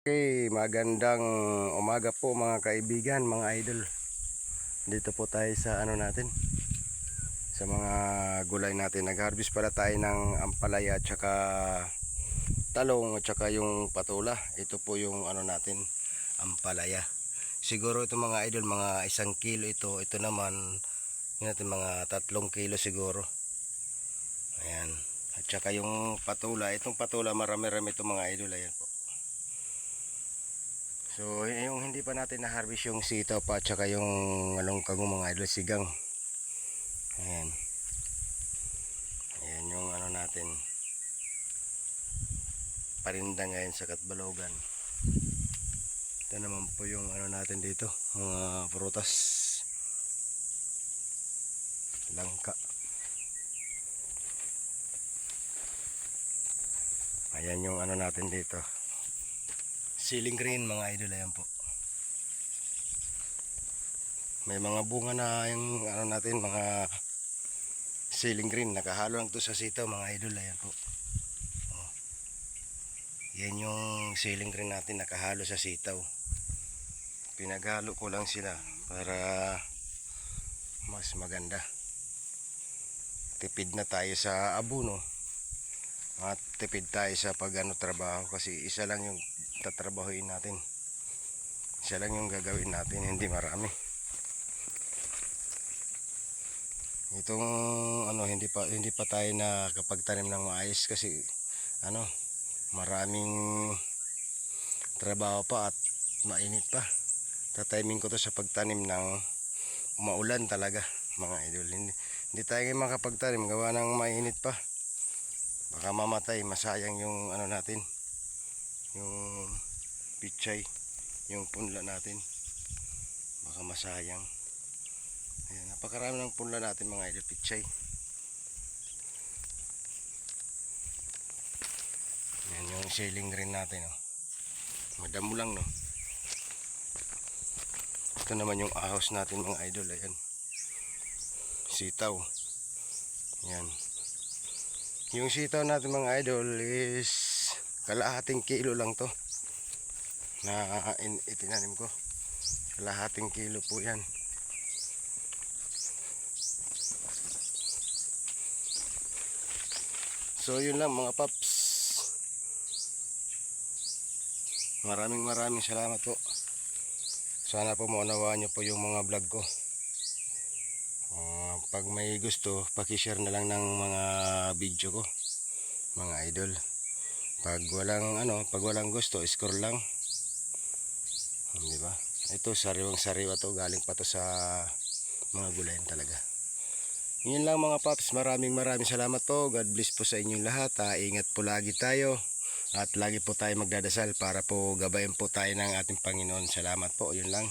Okay, magandang umaga po mga kaibigan, mga idol. Dito po tayo sa ano natin, sa mga gulay natin. Nag-harvest pala tayo ng ampalaya at saka talong at saka yung patula. Ito po yung ano natin, ampalaya. Siguro ito mga idol, mga 1 kilo ito. Ito naman, yun natin mga 3 kilo siguro. Ayan. At saka yung patula, itong patula marami-rami ito mga idol. Ayan po. So yung hindi pa natin na-harvest yung sitaw pa at saka yung alongkang mga idol, sigang. Ayan. Ayan yung ano natin, parinda ngayon sa Katbalogan. Ito naman po yung ano natin dito, mga prutas, langka. Ayan yung ano natin dito, siling green mga idol. Ayan po. May mga bunga na yung ano natin, mga siling green. Nakahalo lang to sa sitaw mga idol. Ayan po. Oh. Yan yung siling green natin, nakahalo sa sitaw. Pinaghalo ko lang sila para mas maganda. Tipid na tayo sa abono at tipid tayo sa trabaho, kasi isa lang yung tatrabahuin natin. Isa lang yung gagawin natin, hindi marami. Itong ano, hindi pa tayo nakapagtanim ng maayos kasi ano, maraming trabaho pa at mainit pa. Tatiming ko to sa pagtanim ng umaulan talaga mga idol. Hindi tayo ngayon makapagtanim gawa ng mainit pa. Baka mamatay, masayang yung ano natin, yung pichay, yung punla natin, baka masayang. Ayan, napakarami ng punla natin mga idol, pichay. Ayan yung siling green natin, oh. Madamo lang, no. Ito naman yung ahos natin mga idol. Ayan, sitaw. Ayan. Yung sitaw natin mga idol is kalahating kilo lang to na itinanim ko. Kalahating kilo po yan. So yun lang mga paps. Maraming salamat po. Sana po maunawaan nyo po yung mga vlog ko. Pag may gusto, paki-share na lang ng mga video ko mga idol. Pag walang gusto, score lang. Di ba? Ito sariwang-sariwa to, galing pa to sa mga gulayan talaga. Yun lang mga paps, maraming salamat po. God bless po sa inyong lahat. Ingat po lagi tayo at lagi po tayo magdadasal para po gabayan po tayo ng ating Panginoon. Salamat po, yun lang.